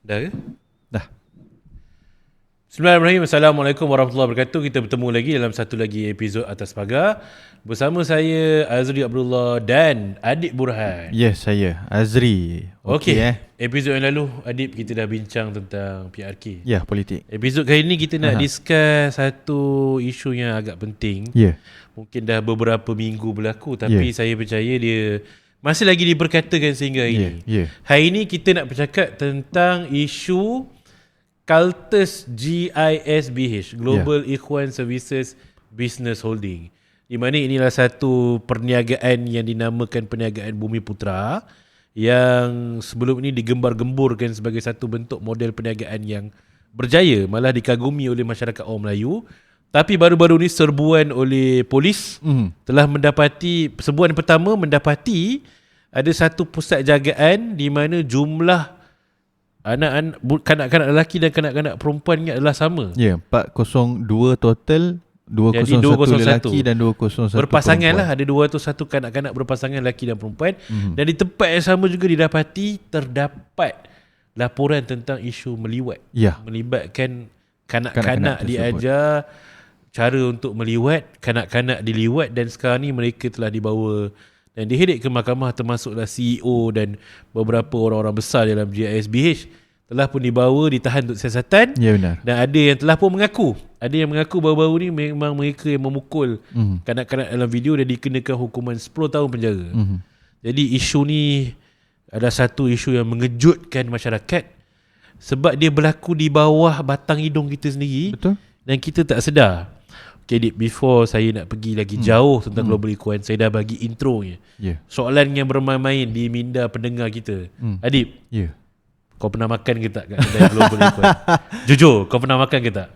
Dah ke? Dah. Bismillahirrahmanirrahim. Assalamualaikum warahmatullahi wabarakatuh. Kita bertemu lagi dalam satu lagi episod Atas Pagar. Bersama saya Azri Abdullah dan Adib Burhan. Yes, saya Azri. Okey. Episod yang lalu Adib kita dah bincang tentang PRK. Ya, politik. Episod kali ni kita nak discuss satu isu yang agak penting. Ya. Mungkin dah beberapa minggu berlaku, tapi saya percaya dia masih lagi diperkatakan sehingga hari ini. Hari ini kita nak bercakap tentang isu Cultus GISBH, Global Ikhwan Services Business Holding, di mana inilah satu perniagaan yang dinamakan Perniagaan Bumi Putra, yang sebelum ini digembar-gemburkan sebagai satu bentuk model perniagaan yang berjaya, malah dikagumi oleh masyarakat orang Melayu. Tapi baru-baru ni serbuan oleh polis telah mendapati, serbuan pertama mendapati ada satu pusat jagaan di mana jumlah kanak-kanak lelaki dan kanak-kanak perempuan ni adalah sama. Ya, 402 total, 201 lelaki dan 201 berpasangan perempuan. lah, ada 201 kanak-kanak berpasangan lelaki dan perempuan. Dan di tempat yang sama juga didapati terdapat laporan tentang isu meliwat. Melibatkan kanak-kanak diajar cara untuk meliwat, kanak-kanak diliwat, dan sekarang ni mereka telah dibawa dan diheret ke mahkamah, termasuklah CEO dan beberapa orang-orang besar dalam GISBH telah pun dibawa, ditahan untuk siasatan. Ya, benar. Dan ada yang telah pun mengaku, ada yang mengaku baru-baru ni memang mereka yang memukul kanak-kanak dalam video dan dikenakan hukuman 10 tahun penjara. Jadi isu ni adalah satu isu yang mengejutkan masyarakat sebab dia berlaku di bawah batang hidung kita sendiri. Betul. Dan kita tak sedar. Okay, Dip, before saya nak pergi lagi jauh tentang Global Ikhwan, saya dah bagi intronya. Soalan yang bermain-main di minda pendengar kita. Adib, kau pernah makan ke tak kat kedai Global Ikhwan? Jujur, kau pernah makan ke tak?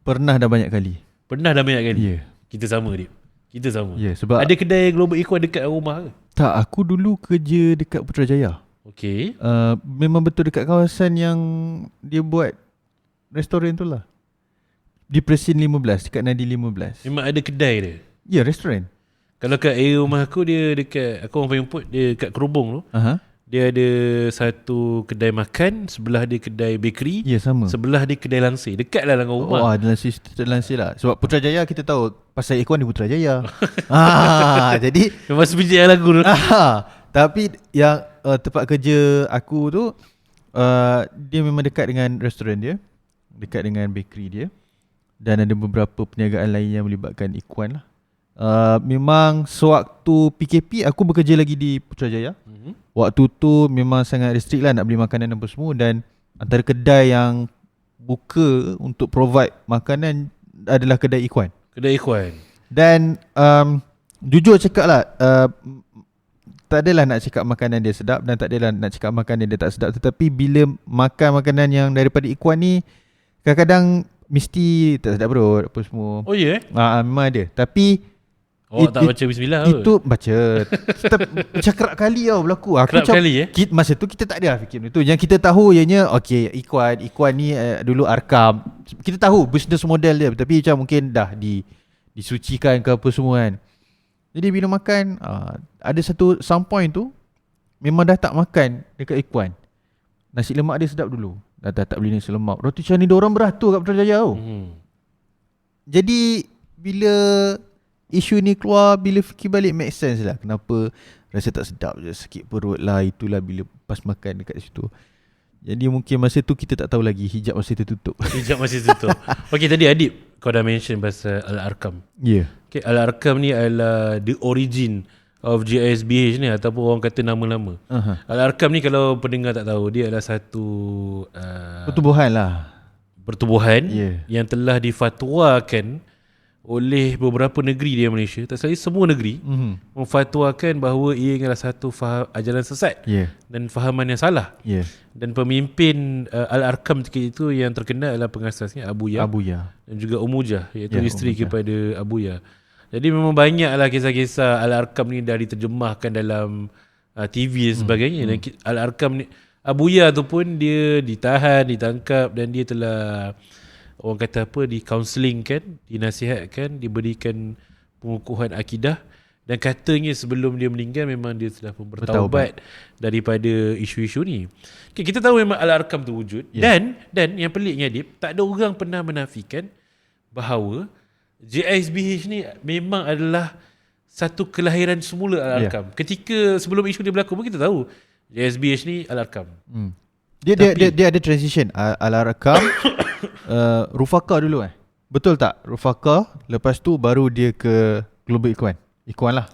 Pernah dah banyak kali. Pernah dah banyak kali? Ya. Kita sama, Dip. Kita sama. Sebab ada kedai Global Ikhwan dekat rumah ke? Tak, aku dulu kerja dekat Putrajaya. Okay. Memang betul dekat kawasan yang dia buat restoran tu lah. Di Presin 15, dekat Nadi 15. Memang ada kedai dia? Ya, restoran. Kalau kat area rumah aku, dia dekat, aku orang Pemput, dia kat Kerubung tu. Dia ada satu kedai makan, sebelah dia kedai bakery. Ya, sama. Sebelah dia kedai lansir. Dekat lah dengan rumah. Oh, lansir lah. Sebab Putrajaya kita tahu pasal Ikhwan di Putrajaya. Jadi memang sebiji yang lagu tu. Tapi yang tempat kerja aku tu, dia memang dekat dengan restoran dia, dekat dengan bakery dia. Dan ada beberapa perniagaan lain yang melibatkan Ikhwan lah. Memang sewaktu PKP aku bekerja lagi di Putrajaya. Waktu tu memang sangat restrict lah nak beli makanan apa semua. Dan antara kedai yang buka untuk provide makanan adalah kedai Ikhwan. Kedai Ikhwan. Dan jujur cakap lah, tak adalah nak cakap makanan dia sedap dan tak adalah nak cakap makanan dia tak sedap. Tetapi bila makan makanan yang daripada Ikhwan ni, kadang-kadang mesti tak sedap perut apa semua. Oh ya? Memang ada. Tapi tak baca bismillah itu baca. Macam kerap kali tau berlaku. Kerap kali masa tu kita tak ada fikir itu. Yang kita tahu ianya Ikhwan ni dulu Arkam. Kita tahu business model dia, tapi macam mungkin dah disucikan ke apa semua kan. Jadi bila makan, ada some point tu memang dah tak makan dekat Ikhwan. Nasi lemak dia sedap dulu. Dah tak beli nasi lemak. Roti canai dia orang beratur kat Putrajaya tu. Jadi bila isu ni keluar, bila fikir balik make sense lah. Kenapa rasa tak sedap je, sakit perut lah. Itulah bila pas makan dekat situ. Jadi mungkin masa tu kita tak tahu lagi, hijab masih tertutup. Hijab masih tertutup. Okay, tadi Adib, kau dah mention pasal Al-Arkam. Ya. Okay, Al-Arkam ni adalah the origin of GISBH ni, ataupun orang kata nama-nama. Al-Arkam ni kalau pendengar tak tahu, dia adalah satu pertubuhan yang telah difatwakan oleh beberapa negeri di Malaysia, tak salah semua negeri, memfatwakan bahawa ia adalah satu ajaran sesat dan fahaman yang salah. Dan pemimpin Al-Arkam ketika itu yang terkenal adalah pengasasnya Abu Ya dan juga Umujah, iaitu isteri kepada Abu Ya. Jadi memang banyaklah kisah-kisah Al-Arkam ni dah diterjemahkan dalam TV dan sebagainya. Dan Al-Arkam ni, Abu Ya tu pun dia ditahan, ditangkap, dan dia telah, orang kata apa, di counselling kan, dinasihatkan, diberikan pengukuhan akidah Dan katanya sebelum dia meninggal memang dia telah pun bertaubat daripada isu-isu ni. Okay, kita tahu memang Al-Arkam tu wujud. Dan yang peliknya Adib, tak ada orang pernah menafikan bahawa JISBH ni memang adalah satu kelahiran semula Al-Arkam. Ketika sebelum isu dia berlaku pun kita tahu JISBH ni Al-Arkam. Dia ada transition Al-Arkam Rufaka dulu betul tak? Rufaka, lepas tu baru dia ke Global Ikhwan lah.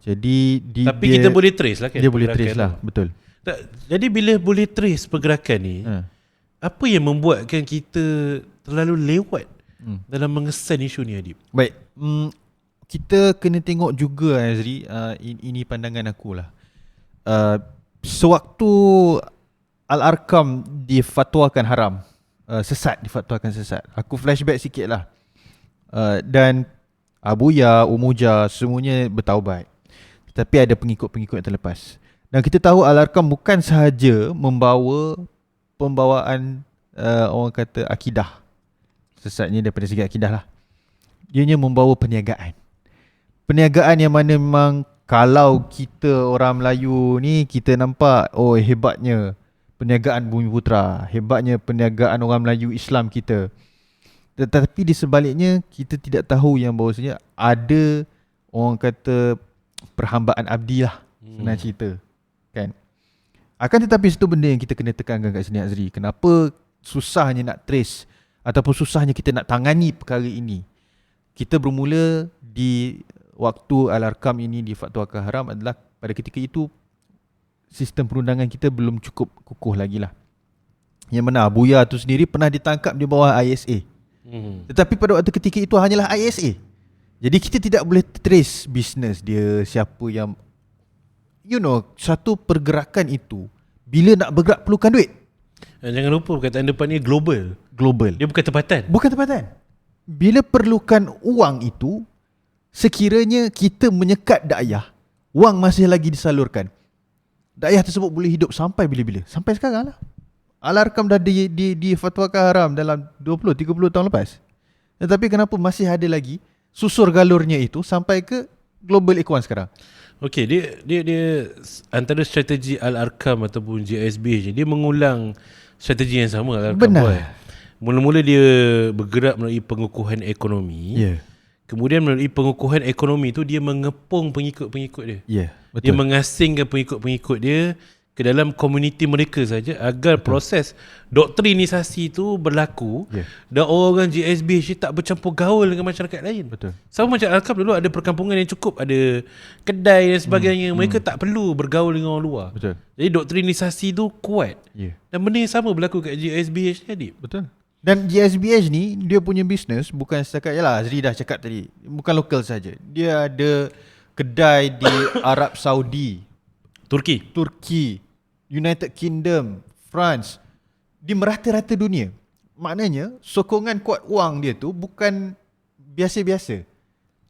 Jadi tapi kita boleh trace lah kan. Dia boleh trace lah, betul. Jadi bila boleh trace pergerakan ni, apa yang membuatkan kita terlalu lewat dalam mengesan isu ni, Adib? Baik, kita kena tengok juga Azri, ini pandangan aku lah. Sewaktu Al-Arkam difatwakan haram, difatwakan sesat, aku flashback sikit lah. Dan Abuya, Umuja, semuanya bertaubat. Tetapi ada pengikut-pengikut yang terlepas. Dan kita tahu Al-Arkam bukan sahaja membawa pembawaan orang kata akidah, sesatnya daripada segi akidah lah. Dianya membawa perniagaan. Perniagaan yang mana memang kalau kita orang Melayu ni, kita nampak hebatnya perniagaan Bumiputra, hebatnya perniagaan orang Melayu Islam kita. Tetapi di sebaliknya kita tidak tahu yang bahawasanya ada orang kata perhambaan abdi lah, senang cerita kan. Akan tetapi satu benda yang kita kena tekankan kat sini Azri, kenapa susahnya nak trace ataupun susahnya kita nak tangani perkara ini. Kita bermula di waktu Al-Arkam ini difatwakan haram adalah pada ketika itu sistem perundangan kita belum cukup kukuh lagi lah. Yang mana Abuya tu sendiri pernah ditangkap di bawah ISA. Tetapi pada waktu ketika itu hanyalah ISA. Jadi kita tidak boleh trace bisnes dia, siapa yang satu pergerakan itu bila nak bergerak perlukan duit. Jangan lupa perkataan depan ni global. Dia bukan tempatan. Bila perlukan wang itu, sekiranya kita menyekat dakwah, wang masih lagi disalurkan, dakwah tersebut boleh hidup sampai bila-bila. Sampai sekarang lah. Al-Arkam dah difatwakan haram dalam 20-30 tahun lepas. Tetapi kenapa masih ada lagi susur galurnya itu sampai ke Global Ikhwan sekarang? Okey, dia antara strategi Al-Arkam ataupun JISBH ni, dia mengulang strategi yang sama Al-Arkam buat. Mula-mula dia bergerak melalui pengukuhan ekonomi. Kemudian melalui pengukuhan ekonomi tu dia mengepung pengikut-pengikut dia. Betul. Dia mengasingkan pengikut-pengikut dia ke dalam komuniti mereka saja agar proses doktrinisasi tu berlaku dan orang JISBH tak bercampur gaul dengan masyarakat lain. Betul. Sama macam Al-Arkam dulu ada perkampungan yang cukup, ada kedai dan sebagainya. Mereka tak perlu bergaul dengan orang luar. Betul. Jadi doktrinisasi tu kuat. Dan benda yang sama berlaku kat JISBH ni, Adib. Betul. Dan JISBH ni dia punya bisnes bukan setakat, yalah Azri dah cakap tadi, bukan lokal saja. Dia ada kedai di Arab Saudi, Turki, United Kingdom, France, di merata-rata dunia. Maknanya sokongan kuat wang dia tu bukan biasa-biasa.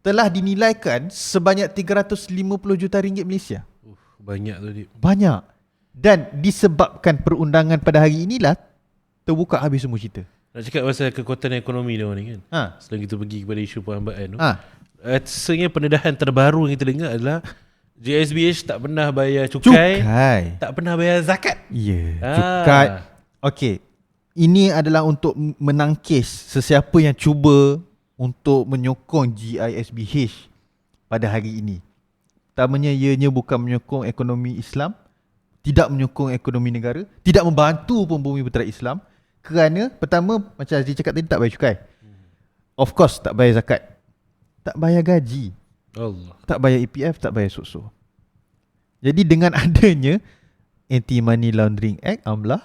Telah dinilaikan sebanyak 350 juta ringgit Malaysia. Banyak tu, Dip. Banyak. Dan disebabkan perundangan pada hari inilah terbuka habis semua cerita. Nak cakap pasal kekuatan ekonomi dia ni kan. Selain kita pergi kepada isu perhambaan tu. Rasanya pendedahan terbaru yang kita dengar adalah JISBH tak pernah bayar cukai. Tak pernah bayar zakat. Cukai. Okey. Ini adalah untuk menangkis sesiapa yang cuba untuk menyokong JISBH pada hari ini. Pertamanya, ianya bukan menyokong ekonomi Islam, tidak menyokong ekonomi negara, tidak membantu pun Bumiputra Islam. Kerana pertama, macam Aziz cakap tadi, tak bayar cukai. Of course tak bayar zakat, tak bayar gaji, tak bayar EPF, tak bayar SOSO. Jadi dengan adanya Anti-Money Laundering Act, AMLA,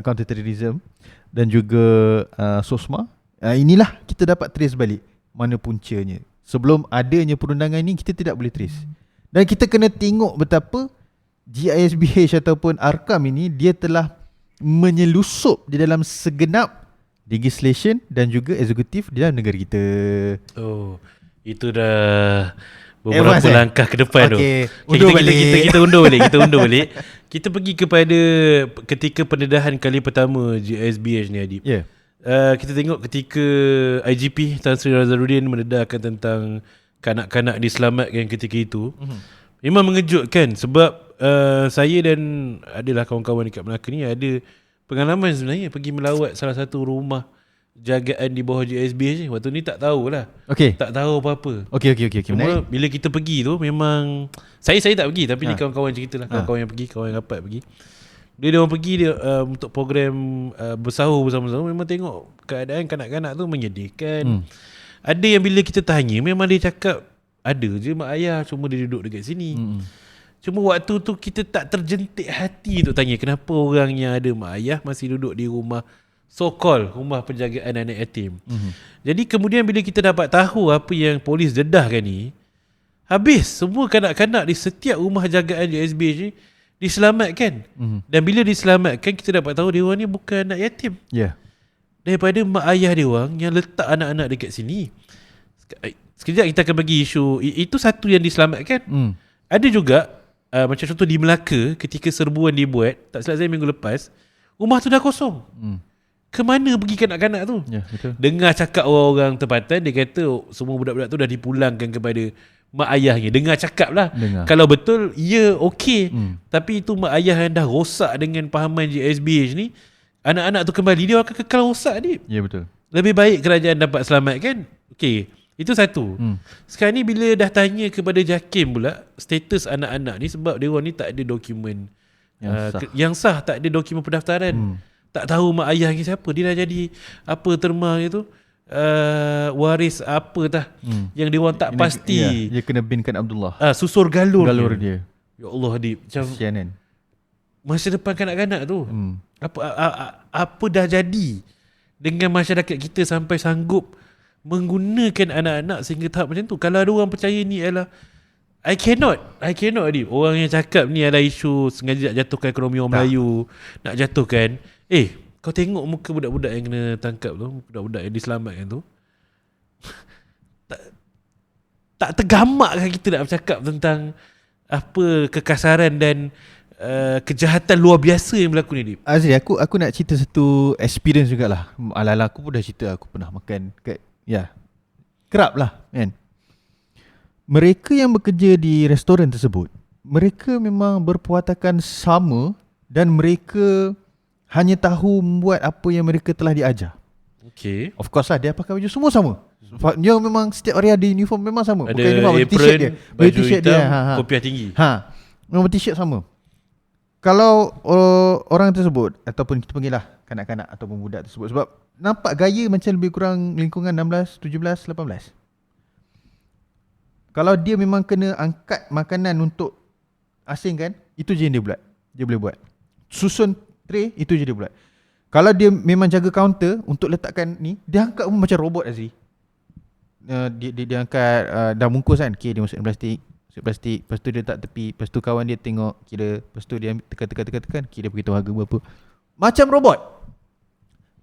Counter Terrorism dan juga SOSMA, inilah kita dapat trace balik mana puncanya. Sebelum adanya perundangan ini, kita tidak boleh trace. Dan kita kena tengok betapa JISBH ataupun Arkam ini, dia telah menyelusup di dalam segenap legislation dan juga eksekutif di dalam negara kita. Itu dah beberapa langkah ke depan tu. Kita undur balik. Kita pergi kepada ketika pendedahan kali pertama JISBH ni, Adib. kita tengok ketika IGP Tan Sri Nazaruddin mendedahkan tentang kanak-kanak diselamatkan ketika itu, memang mengejutkan sebab saya dan adalah kawan-kawan dekat Melaka ni ada pengalaman sebenarnya pergi melawat salah satu rumah jagaan di bawah JSB je. Waktu ni tak tahulah. Tak tahu apa-apa. Okey. Cuma bila kita pergi tu memang saya tak pergi, tapi ni kawan-kawan ceritalah, kawan-kawan yang pergi, kawan yang rapat pergi. Dia orang pergi untuk program bersahur bersama-sama, memang tengok keadaan kanak-kanak tu menyedihkan. Ada yang bila kita tanya memang dia cakap ada je mak ayah, cuma dia duduk dekat sini. Cuma waktu tu kita tak terjentik hati untuk tanya kenapa orang yang ada mak ayah masih duduk di rumah so-called rumah penjagaan anak yatim. Jadi kemudian bila kita dapat tahu apa yang polis dedahkan ni, habis semua kanak-kanak di setiap rumah jagaan JSB ni diselamatkan. Dan bila diselamatkan, kita dapat tahu dia orang ni bukan anak yatim. Daripada mak ayah dia orang yang letak anak-anak dekat sini. Sekejap kita akan bagi isu. Itu satu yang diselamatkan. Ada juga macam contoh di Melaka, ketika serbuan dibuat, tak silap saya minggu lepas, rumah tu dah kosong. Ke mana pergi kanak-kanak tu? Betul. Dengar cakap orang-orang tempatan, dia kata semua budak-budak tu dah dipulangkan kepada mak ayahnya. Dengar cakap lah. Kalau betul, ya okey. Tapi itu mak ayah yang dah rosak dengan pahaman JSBH ni, anak-anak tu kembali, dia akan kekal rosak ni. Ya betul. Lebih baik kerajaan dapat selamatkan. Okey, itu satu. Sekarang ni bila dah tanya kepada JAKIM pula status anak-anak ni, sebab dia orang ni tak ada dokumen yang sah, tak ada dokumen pendaftaran. Tak tahu mak ayah ni siapa. Dia dah jadi apa terma itu, waris apa tah yang dia orang tak pasti. Dia kena binkan Abdullah. Susur galur dia. Ya Allah, Adib, macam CNN. masa depan kanak-kanak tu. Apa dah jadi dengan masyarakat kita sampai sanggup menggunakan anak-anak sehingga tahap macam tu. Kalau ada orang percaya ni adalah I cannot Adib. Orang yang cakap ni adalah isu sengaja nak jatuhkan ekonomi orang Melayu, nak jatuhkan. Kau tengok muka budak-budak yang kena tangkap tu, budak-budak yang diselamatkan tu. tak tergamakkan kita nak bercakap tentang apa kekasaran dan kejahatan luar biasa yang berlaku ni, Dip. Azri, aku nak cerita satu experience jugalah. Ala-ala aku pun dah cerita aku pernah makan kat kerap lah kan. Mereka yang bekerja di restoran tersebut, mereka memang berperwatakan sama dan mereka hanya tahu membuat apa yang mereka telah diajar. Okay. Of course lah, dia pakai baju semua sama. Dia memang setiap hari ada uniform memang sama. Ada bukan uniform, apron, t-shirt dia, baju t-shirt hitam, dia, kopiah tinggi. Memang t-shirt sama. Kalau orang tersebut, ataupun kita panggil lah kanak-kanak ataupun budak tersebut, sebab nampak gaya macam lebih kurang lingkungan 16, 17, 18. Kalau dia memang kena angkat makanan untuk asingkan, itu je yang dia buat. Dia boleh buat. Susun tray, itu je dia buat. Kalau dia memang jaga kaunter untuk letakkan ni, dia angkat pun macam robot Azri. Dia angkat dah bungkus kan, okay, dia masuk plastik, lepas tu dia letak tepi, lepas tu kawan dia tengok, kira, lepas tu dia tekan, kira beritahu harga berapa. Macam robot.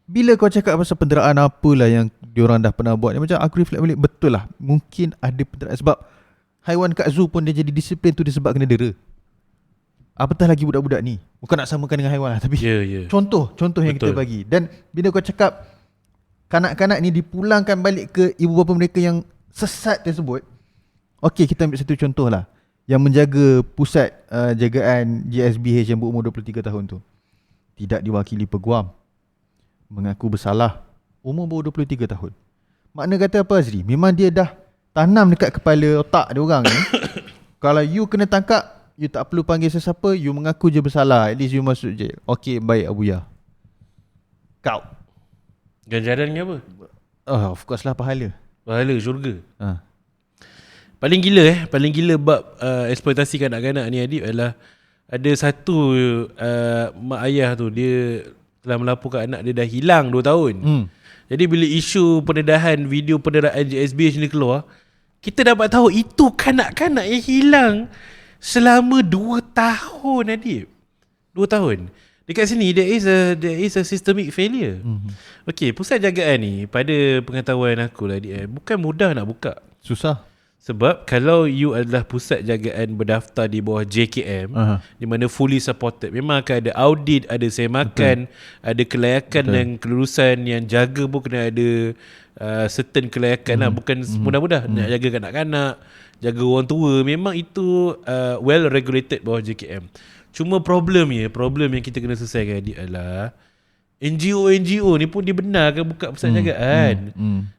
Bila kau cakap pasal penderaan apalah yang diorang dah pernah buat, macam aku reflect balik, betul lah, mungkin ada penderaan. Sebab haiwan kat zoo pun dia jadi disiplin tu disebab kena dera. Apatah lagi budak-budak ni. Bukan nak samakan dengan haiwan lah, tapi contoh yang kita bagi. Dan bila kau cakap kanak-kanak ni dipulangkan balik ke ibu bapa mereka yang sesat tersebut, okey, kita ambil satu contoh lah, yang menjaga pusat jagaan JSBH yang berumur 23 tahun tu tidak diwakili peguam, mengaku bersalah, umur baru 23 tahun. Makna kata apa Azri? Memang dia dah tanam dekat kepala otak dia orang ni. Kalau you kena tangkap, you tak perlu panggil sesiapa, you mengaku je bersalah, at least you masuk jail. Okey, baik Abuya. Kau ganjarannya apa? Of course lah, pahala syurga. Paling gila bab eksploitasi kanak-kanak ni, Adib, adalah ada satu mak ayah tu, dia telah melaporkan anak dia dah hilang 2 tahun. Jadi bila isu pendedahan, video pendedahan JSBH ni keluar, kita dapat tahu itu kanak-kanak yang hilang selama 2 tahun, Adib. 2 tahun. Dekat sini there is a systemic failure. Okey, pusat jagaan ni pada pengetahuan aku lah, Adib, bukan mudah nak buka. Susah. Sebab kalau you adalah pusat jagaan berdaftar di bawah JKM, di mana fully supported, memang akan ada audit, ada semakan, ada kelayakan dan kelulusan yang jaga pun kena ada certain kelayakan lah. Bukan mudah-mudah nak jaga kanak-kanak, jaga orang tua. Memang itu well regulated bawah JKM. Cuma problem yang kita kena selesaikan adalah NGO ni pun dibenarkan buka pusat jagaan.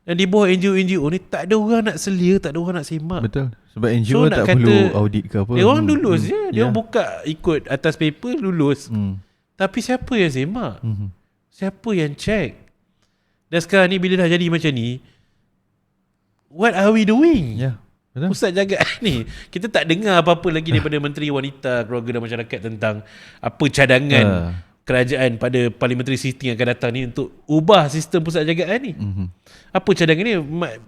Dan di bawah NGO ni tak ada orang nak selia, tak ada orang nak semak. Betul. Sebab NGO tak perlu audit ke apa. Dia orang lulus je. Dia orang buka ikut atas paper, lulus. Tapi siapa yang semak? Siapa yang check? Dan sekarang ni bila dah jadi macam ni, what are we doing? Betul? Pusat jagaan ni, kita tak dengar apa-apa lagi daripada Menteri Wanita, Keluarga dan Masyarakat tentang apa cadangan kerajaan pada parliamentary sitting yang akan datang ni untuk ubah sistem pusat jagaan ni. Apa cadangan ni?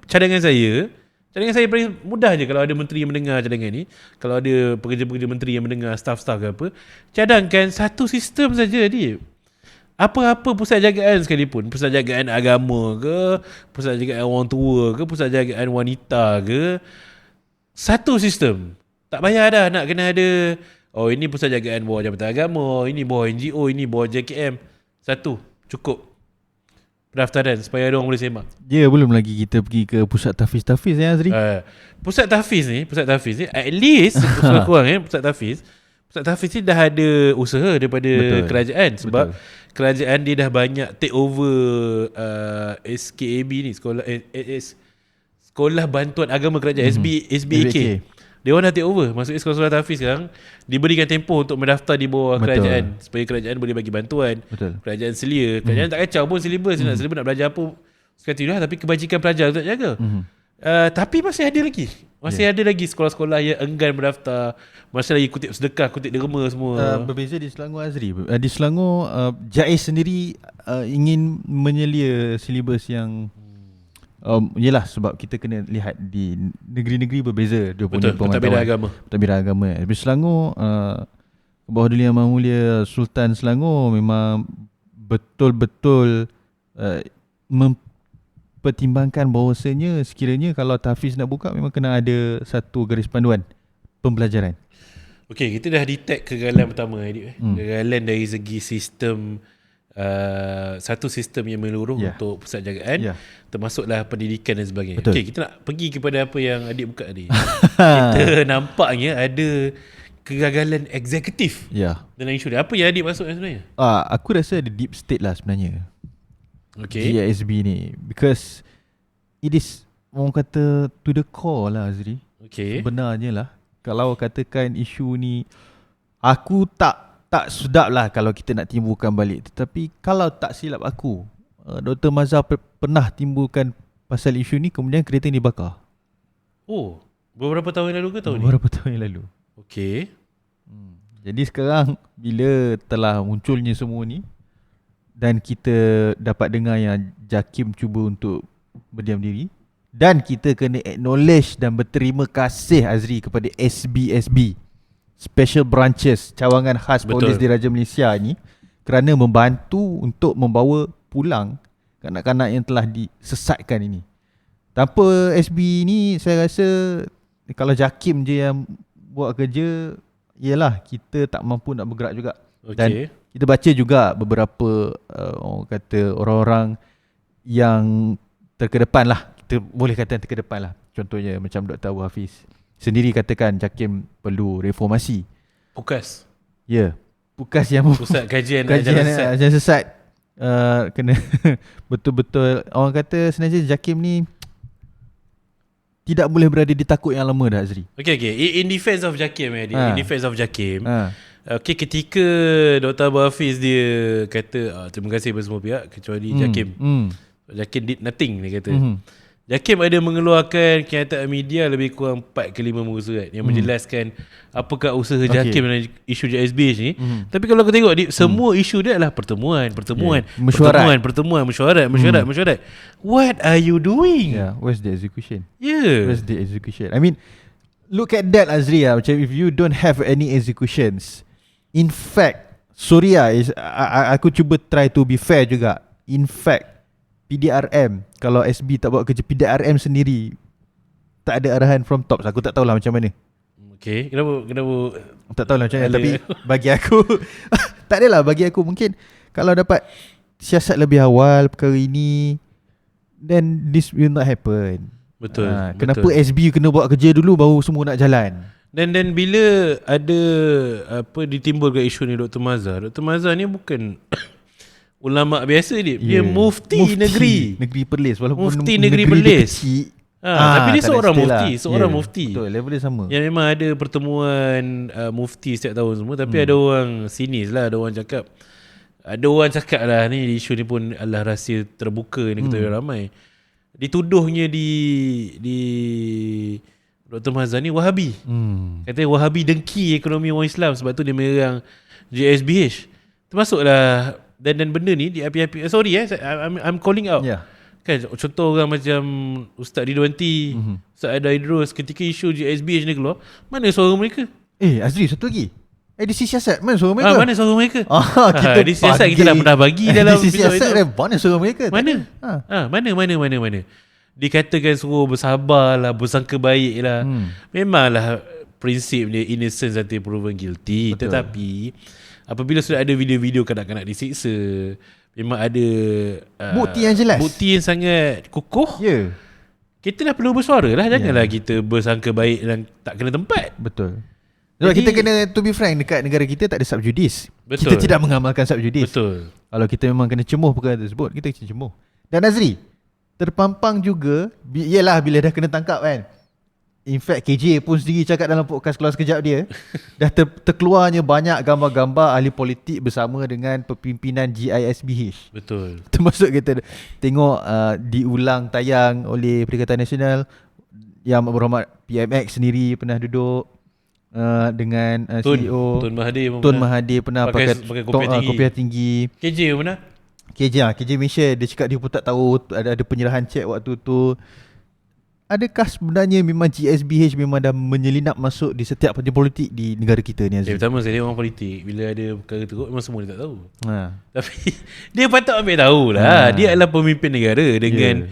Cadangan saya paling mudah je kalau ada menteri yang mendengar cadangan ni, kalau ada pekerja-pekerja menteri yang mendengar, staff-staff ke apa, cadangkan satu sistem saja dia. Apa-apa pusat jagaan sekalipun, pusat jagaan agama ke, pusat jagaan orang tua ke, pusat jagaan wanita ke, satu sistem. Tak payah dah nak kena ada ini pusat jagaan bawah Jabatan Agama, ini bawah NGO, ini bawah JKM. Satu, cukup pendaftaran supaya ada orang boleh semak. Belum lagi kita pergi ke pusat tahfiz ya Azri. Pusat tahfiz ni at least kurang pusat tahfiz ni dah ada usaha daripada kerajaan. Sebab kerajaan dia dah banyak take over SKAB ni, Sekolah Bantuan Agama Kerajaan, SBAK. Dia orang dah take over. Maksudnya sekolah-sekolah tahfiz sekarang diberikan tempoh untuk mendaftar di bawah kerajaan, supaya kerajaan boleh bagi bantuan. Kerajaan selia. Kerajaan tak kacau pun silibus. Nak belajar apa sekali lah, tapi kebajikan pelajar tak jaga. Tapi masih ada lagi sekolah-sekolah yang enggan berdaftar, masih lagi kutip sedekah, kutip derma semua. Berbeza di Selangor Azri. Di Selangor JAIS sendiri ingin menyelia silibus yang yelah, sebab kita kena lihat di negeri-negeri berbeza dia punya pengetahuan. Pentadbiran agama. Di Selangor, bawah Duli Yang Maha Mulia Sultan Selangor memang betul-betul mempertimbangkan bahawasanya sekiranya kalau tahfiz nak buka, memang kena ada satu garis panduan pembelajaran. Okey, kita dah detect kegagalan pertama kegagalan dari segi sistem, satu sistem yang menyeluruh untuk pusat jagaan, termasuklah pendidikan dan sebagainya. Okey, kita nak pergi kepada apa yang adik buka tadi. Kita nampaknya ada kegagalan eksekutif dalam isu dia. Apa yang adik maksud sebenarnya? Aku rasa ada deep state lah sebenarnya. GISB ni, because it is, orang kata, to the core lah Azri. Sebenarnya lah, kalau katakan isu ni, aku tak sedap lah kalau kita nak timbulkan balik. Tetapi kalau tak silap aku, Dr. Mazhar pernah timbulkan pasal isu ni, kemudian kereta ni bakar. Beberapa tahun yang lalu ke tahun ni? Beberapa tahun yang lalu. Jadi sekarang bila telah munculnya semua ni, dan kita dapat dengar yang JAKIM cuba untuk berdiam diri, dan kita kena acknowledge dan berterima kasih Azri kepada SBSB, Special Branches, cawangan khas Polis Diraja Malaysia ni, kerana membantu untuk membawa pulang kanak-kanak yang telah disesatkan ini. Tanpa SB ni, saya rasa kalau JAKIM je yang buat kerja, yelah, kita tak mampu nak bergerak juga. Dan kita baca juga beberapa orang kata orang-orang yang terkedepan lah, kita boleh kata terkedepan lah. Contohnya macam Dr. Abu Hafiz sendiri katakan JAKIM perlu reformasi. PUKAS. PUKAS yang Pusat Kajian Ajaran Sesat. Kena betul-betul, orang kata sebenarnya JAKIM ni tidak boleh berada di takut yang lama dah Azri. In defense of JAKIM, in defense of JAKIM, ketika Dr. Abu Hafiz dia kata terima kasih kepada semua pihak kecuali JAKIM. JAKIM did nothing, dia kata. JAKIM ada mengeluarkan kenyataan media lebih kurang 4 ke 5 muka surat yang menjelaskan apakah usaha JAKIM dalam isu JSB ni. Tapi kalau kau tengok semua isu dia adalah pertemuan, mesyuarat. What are you doing? Where's the execution? Where's the execution? I mean, look at that Azri. Macam if you don't have any executions, in fact, aku cuba try to be fair juga. In fact, PDRM, kalau SB tak buat kerja, PDRM sendiri tak ada arahan from top. Aku tak tahulah macam mana. Okay, kenapa tak tahulah macam mana. Tapi bagi aku tak adalah, bagi aku mungkin kalau dapat siasat lebih awal perkara ini, then this will not happen. Betul. Kenapa SB kena buat kerja dulu baru semua nak jalan? Dan bila ada ditimbulkan isu ni Dr. Mazhar ni bukan ulama biasa dia mufti negeri Perlis, walaupun mufti negeri Perlis. Tapi dia seorang mufti. Betul, level dia sama. Yang memang ada pertemuan mufti setiap tahun semua. Tapi ada orang sinis lah, ada orang cakap lah ni isu ni pun adalah rahsia terbuka ni kita ramai. Dituduhnya di Dr. Mazhar ni Wahabi. Katanya Wahabi dengki ekonomi orang Islam, sebab tu dia menyerang JSBH. Termasuklah dan benda ni di api-api. I'm calling out. Kan contoh orang macam Ustaz Ridwanti, Ustaz Ada Idrus, ketika isu JSBH ni keluar, mana suara mereka? Azri, satu lagi. Edisi siasat, mana suara mereka? Mana suara mereka? Edisi siasat kita dah pernah bagi dalam edisi siasat itu. Mana suara mereka? Mana? Dikatakan suruh bersabar lah, bersangka baik lah. Memanglah prinsip dia innocent until proven guilty. Betul. Tetapi apabila sudah ada video-video kanak-kanak disiksa, memang ada bukti yang jelas, bukti yang sangat kukuh, kita dah perlu bersuara lah. Janganlah kita bersangka baik dan tak kena tempat. Betul. Jadi, kita kena, to be frank, dekat negara kita tak ada subjudice. Betul. Kita tidak mengamalkan subjudice. Betul. Kalau kita memang kena cemuh perkara tersebut, kita kena cemuh. Dan Azri, terpampang juga, yelah bila dah kena tangkap kan. In fact KJ pun sendiri cakap dalam podcast Keluar Sekejap dia, dah terkeluarnya banyak gambar-gambar ahli politik bersama dengan pimpinan GISBH. Betul. Termasuk kita tengok diulang tayang oleh Perikatan Nasional, Yang Berhormat PMX sendiri pernah duduk dengan CEO Tun Mahathir pernah pakai kopiah tinggi. KJ mana? KJ Malaysia, dia cakap dia pun tak tahu ada penyerahan cek waktu tu. Adakah sebenarnya memang GSBH memang dah menyelinap masuk di setiap parti politik di negara kita ni, Azri? Pertama saya orang politik, bila ada perkara teruk memang semua dia tak tahu. Tapi dia patut ambil tahu lah. Dia adalah pemimpin negara dengan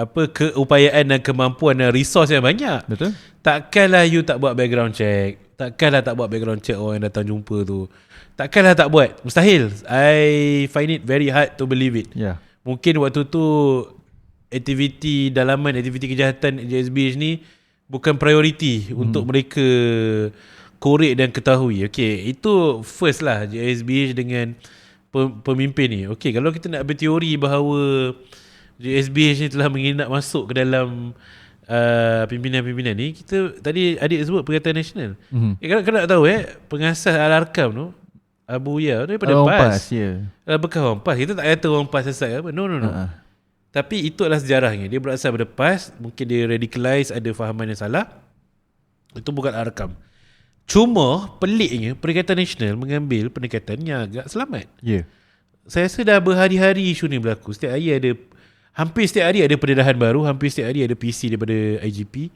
keupayaan dan kemampuan dan resource yang banyak. Betul. Takkanlah you tak buat background check. Takkanlah tak buat background check orang yang datang jumpa tu. Takkanlah tak buat. Mustahil. I find it very hard to believe it. Mungkin waktu tu aktiviti dalaman, aktiviti kejahatan JSBH ni bukan prioriti untuk mereka korek dan ketahui. Okay, itu first lah JSBH dengan pemimpin ni. Okay, kalau kita nak berteori bahawa JSBH ni telah menginap masuk ke dalam pimpinan-pimpinan ni, kita tadi adik sebut Perikatan Nasional. Kalau nak tahu pengasas Al-Arkam tu Abu Ya daripada PAS. Bekas orang PAS. Kita tak kata orang PAS sesat apa. No. Tapi itu adalah sejarahnya. Dia berasal daripada PAS. Mungkin dia radicalize, ada fahaman yang salah. Itu bukan Arkam. Cuma peliknya Perikatan Nasional mengambil pendekatan yang agak selamat. Saya rasa dah berhari-hari isu ni berlaku. Hampir setiap hari ada pendedahan baru. Hampir setiap hari ada PC daripada IGP.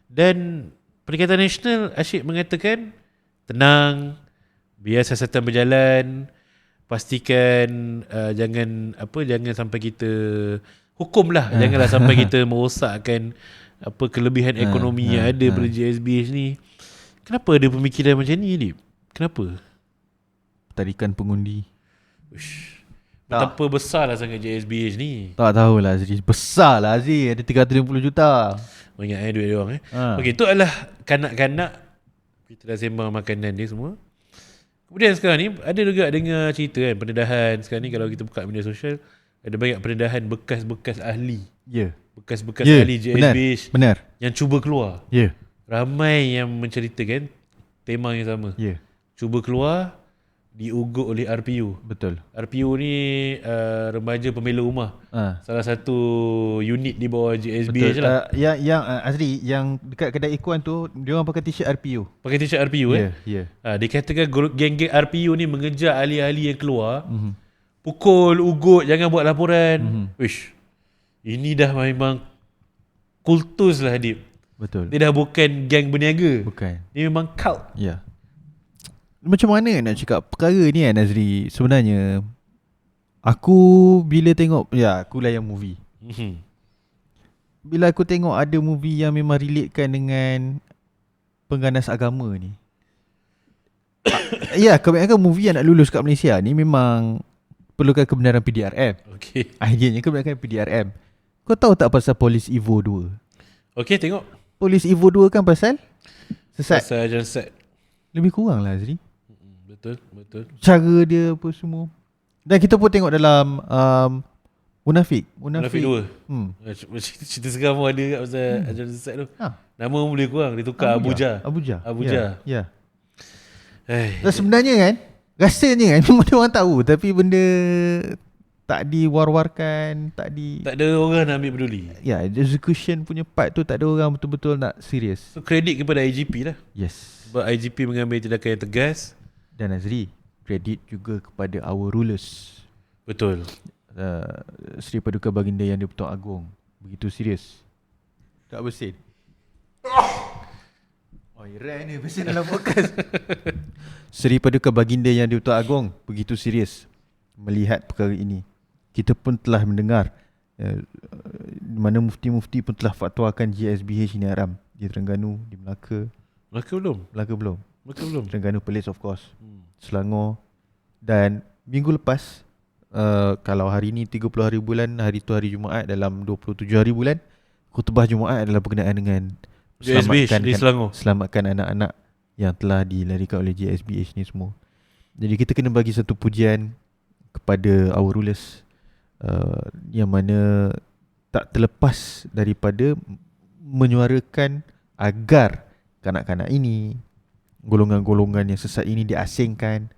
Dan Perikatan Nasional asyik mengatakan, tenang, biar siasatan berjalan, pastikan jangan sampai kita hukum lah, janganlah sampai kita merosakkan kelebihan ekonomi yang ada pada JSBH ni. Kenapa ada pemikiran macam ni, Dip? Kenapa? Tarikan pengundi. Betapa besar lah sangat JSBH ni. Tak tahulah Azri. Besar lah Azri. Ada 350 juta. Banyak duit dia orang. Okey, itu adalah kanak-kanak. Kita dah sembang makanan dia semua. Kemudian sekarang ni ada juga dengar cerita kan, pendedahan sekarang ni kalau kita buka media sosial, ada banyak pendedahan bekas-bekas ahli. Bekas-bekas ahli JSBH benar. Yang cuba keluar. Ramai yang menceritakan tema yang sama. Cuba keluar, diugut oleh RPU. Betul. RPU ni Remaja Pembela Ummah. Salah satu unit di bawah JSBH lah. Yang Azri, yang dekat kedai Ikuan tu, dia orang pakai t-shirt RPU. Pakai t-shirt RPU dikatakan geng-geng RPU ni mengejar ahli-ahli yang keluar. Pukul, ugut, jangan buat laporan. Ini dah memang kultus lah, Dip. Betul. Dia dah bukan geng berniaga. Bukan. Dia memang cult. Macam mana nak cakap perkara ni kan, Azri? Sebenarnya aku bila tengok, aku layan movie. bila aku tengok ada movie yang memang relatekan dengan pengganas agama ni. Ya, kebanyakan movie yang nak lulus kat Malaysia ni memang perlukan kebenaran PDRM. Okay. Akhirnya kebenaran PDRM. Kau tahu tak pasal Police Evo 2? Okay, tengok. Police Evo 2 kan pasal sesat. Pasal ajaran sesat. Lebih kurang lah Azri. Betul. Cara dia apa semua. Dan kita pun tengok dalam Munafik 2. Cerita seram pun ada kat pasal ajaran sesat tu. Nama pun boleh kurang. Dia tukar Abuja. Ya. Dan sebenarnya kan, rasanya kan memang dia orang tahu, tapi benda tak diwar-warkan, tak ada orang nak ambil peduli. Ya, execution punya part tu tak ada orang betul-betul nak serius. So kredit kepada IGP lah. Yes. Sebab IGP mengambil tindakan yang tegas. Dan Azri, kredit juga kepada our rulers. Betul. Seri Paduka Baginda Yang di-Pertuan Agong begitu serius. Tak bersin. Iran ni bersin dalam podcast. Seri Paduka Baginda Yang di-Pertuan Agong begitu serius melihat perkara ini. Kita pun telah mendengar di mana mufti-mufti pun telah fatwakan GSBH ini haram di Terengganu, di Melaka. Melaka belum. Terengganu Perlis of course. Selangor. Dan minggu lepas, kalau hari ni 30 hari bulan, hari tu hari Jumaat, dalam 27 hari bulan, khutbah Jumaat adalah berkenaan dengan selamatkan anak-anak yang telah dilarikan oleh GSBH ni semua. Jadi kita kena bagi satu pujian kepada our rulers, yang mana tak terlepas daripada menyuarakan agar kanak-kanak ini, golongan-golongan yang sesat ini diasingkan,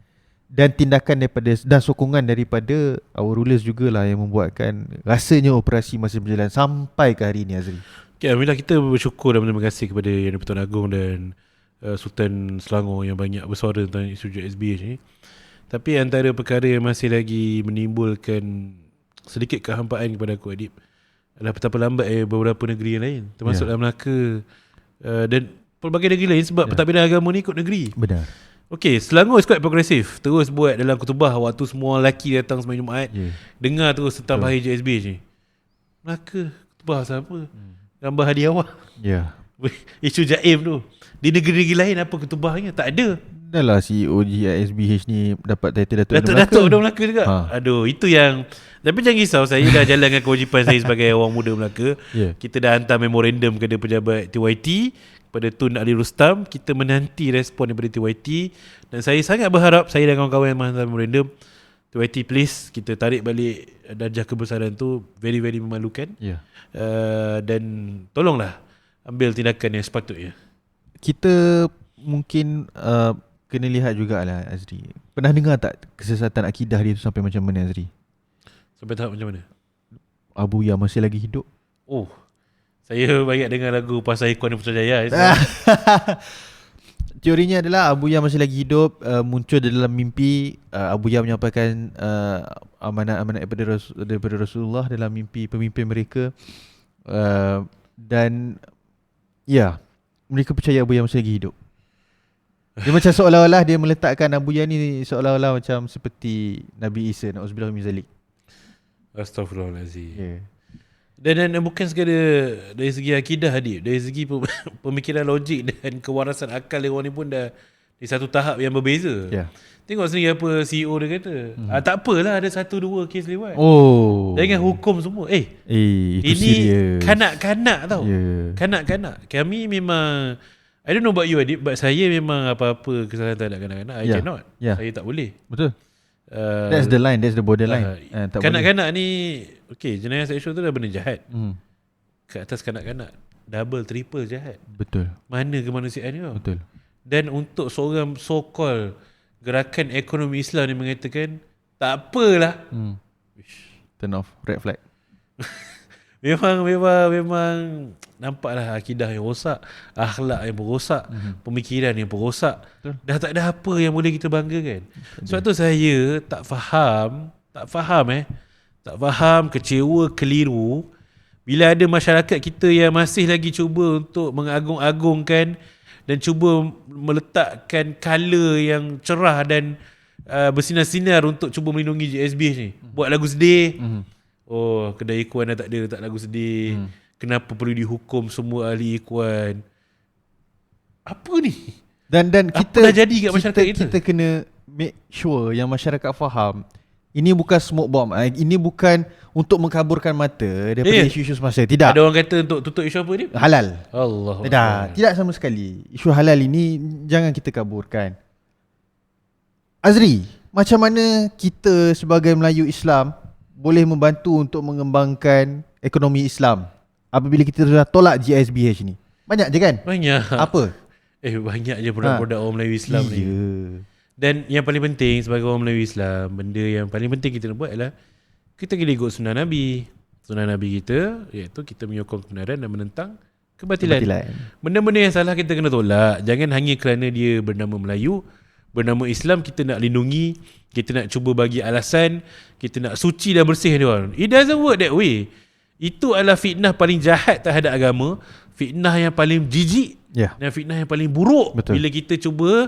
dan tindakan daripada dan sokongan daripada our rulers jugalah yang membuatkan rasanya operasi masih berjalan sampai ke hari ini, Azri. Okay, alhamdulillah kita bersyukur dan berterima kasih kepada Yang di-Pertuan Agong dan Sultan Selangor yang banyak bersuara tentang isu GSBH ni. Tapi antara perkara yang masih lagi menimbulkan sedikit kehampaan kepada aku, Adib, adalah betapa lambat beberapa negeri yang lain, termasuk dalam Melaka dan pelbagai negeri lain, sebab pentadbiran agama ni ikut negeri. Benar. Okay, Selangor is quite progresif. Terus buat dalam khutbah waktu semua lelaki datang sembahyang Jumaat, dengar terus tentang bahaya GSBH ni. Melaka khutbah siapa? Gambar hadiah awak. Isu jaim tu. Di negeri-negeri lain apa ketubahnya? Tak ada. Dah lah CEO GSBH ni dapat title Datuk Melaka juga. Aduh, itu yang. Tapi jangan risau, saya dah jalankan kewajipan saya sebagai orang muda Melaka. Kita dah hantar memorandum kepada pejabat TYT, kepada Tun Ali Rustam. Kita menanti respon daripada TYT, dan saya sangat berharap, saya dan kawan-kawan yang menghantar memorandum, TYT please, kita tarik balik darjah kebesaran tu. Very very memalukan. Dan tolonglah ambil tindakan yang sepatutnya. Kita mungkin kena lihat jugalah, Azri. Pernah dengar tak kesesatan akidah dia tu sampai macam mana, Azri? Sampai tahap macam mana? Abu Yah masih lagi hidup. Oh, saya banyak dengar lagu Pasal Ikhwan Putrajaya. Teorinya adalah Abu Yah masih lagi hidup, muncul dalam mimpi. Abu Yah menyampaikan amanat-amanat daripada Rasulullah dalam mimpi pemimpin mereka, dan mereka percaya Abu Yah masih lagi hidup. Dia macam seolah-olah dia meletakkan Abu Yah ni seolah-olah macam seperti Nabi Isa, na'udzubillah min zalik. Astaghfirullahalazim. Dan bukan sekadar dari segi akidah, Adib, dari segi pemikiran logik dan kewarasan akal dia orang ni pun dah di satu tahap yang berbeza. Tengok sendiri apa CEO dia kata. Tak apalah ada 1-2 kes lewat. Jangan hukum semua. Itu ini serius. Kanak-kanak tau. Kanak-kanak. Kami memang, I don't know about you, Adib, but saya memang apa-apa kesalahan terhadap kanak-kanak, I cannot. Saya tak boleh. Betul. That's the line, that's the borderline. Kanak-kanak ni, okay, jenayah seksual tu dah benda jahat. Ke atas kanak-kanak, double, triple jahat. Betul. Mana kemanusiaan ni? Betul. Dan untuk seorang so-called gerakan ekonomi Islam ni mengatakan tak apalah, turn off, red flag. Memang nampaklah akidah yang rosak, akhlak yang rosak, pemikiran yang rosak. Dah tak ada apa yang boleh kita banggakan. Sebab tu saya tak faham, kecewa, keliru bila ada masyarakat kita yang masih lagi cuba untuk mengagung-agungkan dan cuba meletakkan color yang cerah dan bersinar-sinar untuk cuba melindungi GSBH ni. Buat lagu sedih. Oh, kedai Ikhwan dah tak ada letak lagu sedih. kenapa perlu dihukum semua ahli ikhwan. Apa ni? Dan kita dah jadi kat masyarakat kita kena make sure yang masyarakat faham ini bukan smoke bomb. Ini bukan untuk mengkaburkan mata daripada isu-isu semasa. Tidak. Ada orang kata untuk tutup isu apa ni? Halal. Allah. Tidak sama sekali. Isu halal ini jangan kita kaburkan. Azri, macam mana kita sebagai Melayu Islam boleh membantu untuk mengembangkan ekonomi Islam apabila kita sudah tolak GSBH ni? Banyak je kan? Banyak. Apa? Banyak je produk-produk orang Melayu Islam ni. Dan yang paling penting sebagai orang Melayu Islam, benda yang paling penting kita nak buat adalah kita kena ikut sunnah Nabi. Sunnah Nabi kita, iaitu kita menyokong kebenaran dan menentang kebatilan. Benda-benda yang salah kita kena tolak. Jangan hanya kerana dia bernama Melayu, bernama Islam, kita nak lindungi, kita nak cuba bagi alasan, kita nak suci dan bersih dia orang. It doesn't work that way. Itu adalah fitnah paling jahat terhadap agama, fitnah yang paling jijik, dan fitnah yang paling buruk. Betul. Bila kita cuba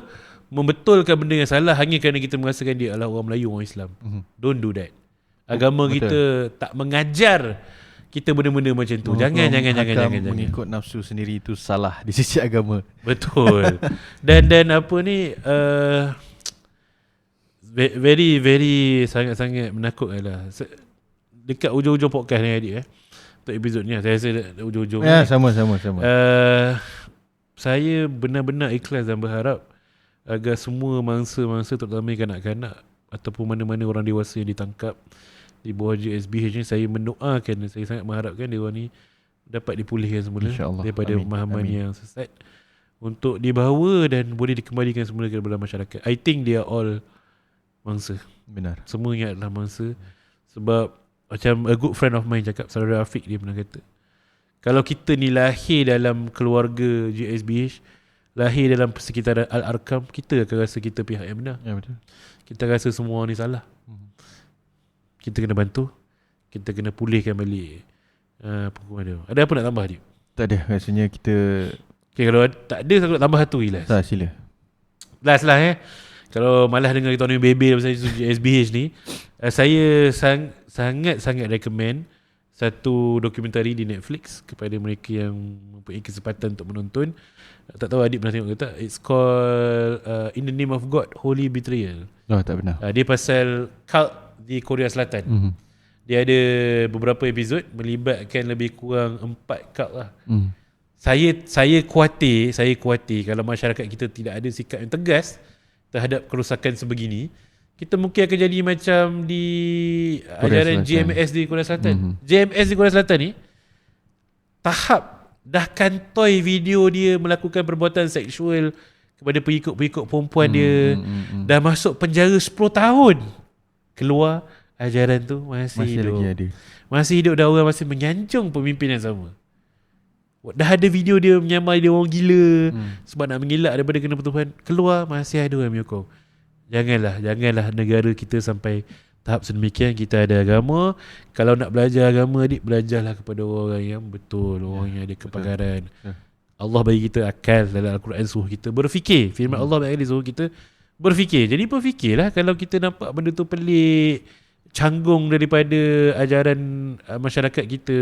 membetulkan benda yang salah hanya kerana kita merasakan dia adalah orang Melayu, orang Islam. Don't do that. Agama kita tak mengajar kita benda-benda macam tu. Jangan. Mengikut nafsu sendiri itu salah di sisi agama. Betul. dan apa ni, very very sangat-sangat menakutkan lah. Dekat ujung-ujung podcast ni adik untuk episod ni saya rasa ujung-ujung ni. Sama. Saya benar-benar ikhlas dan berharap agar semua mangsa-mangsa, terutama kanak-kanak ataupun mana-mana orang dewasa yang ditangkap di bawah GSBH ni, saya mendoakan dan saya sangat mengharapkan dia orang ni dapat dipulihkan semula daripada pemahaman yang sesat untuk dibawa dan boleh dikembalikan semula kepada masyarakat. I think they are all mangsa. Benar. Semuanya adalah mangsa. Sebab macam a good friend of mine cakap, saudara Afiq, dia pernah kata, kalau kita ni lahir dalam keluarga GSBH, lahir dalam persekitaran Al-Arkam, kita akan rasa kita pihak yang benar. Ya, betul. Kita rasa semua orang ni salah. Kita kena bantu, kita kena pulihkan balik hukuman dia. Ada apa nak tambah dia? Tak ada, rasanya kita kalau tak ada, aku nak tambah satu Ilas. Tak, sila. Last lah Kalau malas dengar kita orang bebel pasal SBH ni, saya sangat-sangat recommend satu dokumentari di Netflix kepada mereka yang mempunyai kesempatan untuk menonton. Tak tahu adik pernah tengok ke tak? It's called In the Name of God, Holy Betrayal. Tak pernah. Dia pasal cult di Korea Selatan. Dia ada beberapa episod melibatkan lebih kurang 4 cult lah. Saya khawatir kalau masyarakat kita tidak ada sikap yang tegas terhadap kerosakan sebegini, kita mungkin akan jadi macam di ajaran GMS di Korea Selatan. GMS di Korea Selatan ni tahap dah kantoi video dia melakukan perbuatan seksual kepada pengikut-pengikut perempuan dia, dah masuk penjara 10 tahun. Keluar ajaran tu masih hidup. Masih hidup dan orang masih menyanjung pemimpin yang sama. Dah ada video dia menyamai dia orang gila sebab nak mengelak daripada kena pertubuhan. Keluar masih ada orang menyokong. Janganlah negara kita sampai tahap sedemikian. Kita ada agama. Kalau nak belajar agama, belajarlah kepada orang yang betul, orang yang ada kepakaran. Allah bagi kita akal dalam Al-Quran, suruh kita berfikir. Firman Allah bagi suruh kita berfikir. Jadi berfikirlah kalau kita nampak benda tu pelik, canggung daripada ajaran masyarakat kita,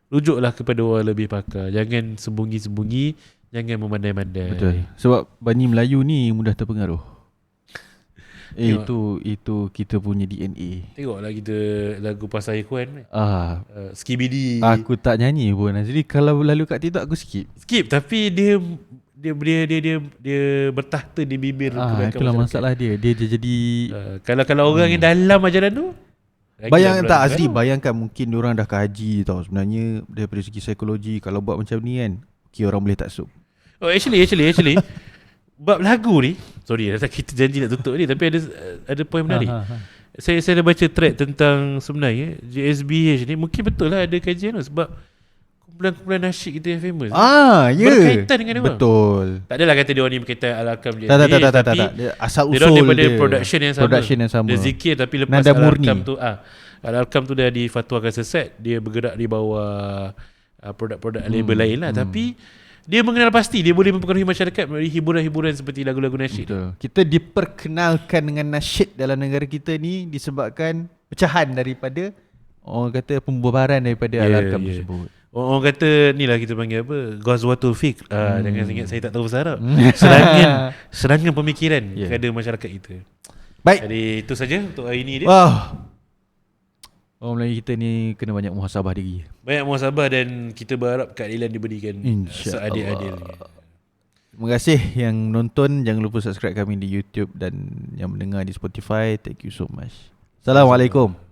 rujuklah kepada orang lebih pakar. Jangan sembunyi-sembunyi, jangan memandai-mandai. Betul. Sebab Bani Melayu ni mudah terpengaruh. Itu kita punya DNA. Tengoklah kita lagu Pasal Ikhwan Skibidi. Aku tak nyanyi pun. Jadi kalau lalu kat TikTok aku skip. Tapi dia bertahta di bibir kebaikan. Itulah masalah dia. Dia jadi kalau orang yang dalam ajaran tu, bayangkan mungkin diorang dah kaji tau sebenarnya daripada segi psikologi. Kalau buat macam ni kan, orang boleh taksub. Actually bab lagu ni, sorry kita janji nak tutup ni, tapi ada poin menarik. Saya dah baca thread tentang sebenarnya GSBH ni mungkin betul lah ada kajian tu, sebab kumpulan-kumpulan nasyid kita yang famous berkaitan dengan dia. Betul. Tak adalah kata dia orang ni berkaitan Al-Arkam GSBH, tak. Asal usul dia daripada production yang sama. Dia zikir, tapi lepas Al-Arkam tu Al-Arkam tu dah difatwakan sesat, dia bergerak di bawah produk-produk label lain lah. Tapi dia mengenal pasti dia boleh mempengaruhi masyarakat melalui hiburan-hiburan seperti lagu-lagu nasyid. Betul. Kita diperkenalkan dengan nasyid dalam negara kita ni disebabkan pecahan daripada orang kata pembubaran daripada Al-Arkam tersebut. Orang kata ni lah kita panggil apa, Ghazwatul Fikr. Jangan ingat saya tak tahu bahasa Arab. Serangan pemikiran kepada masyarakat kita. Baik. Jadi itu saja untuk hari ni dia. Orang Melayu kita ni kena banyak muhasabah diri. Banyak muhasabah dan kita berharap keadilan diberikan seadil-adilnya. Terima kasih yang nonton. Jangan lupa subscribe kami di YouTube dan yang mendengar di Spotify. Thank you so much. Assalamualaikum.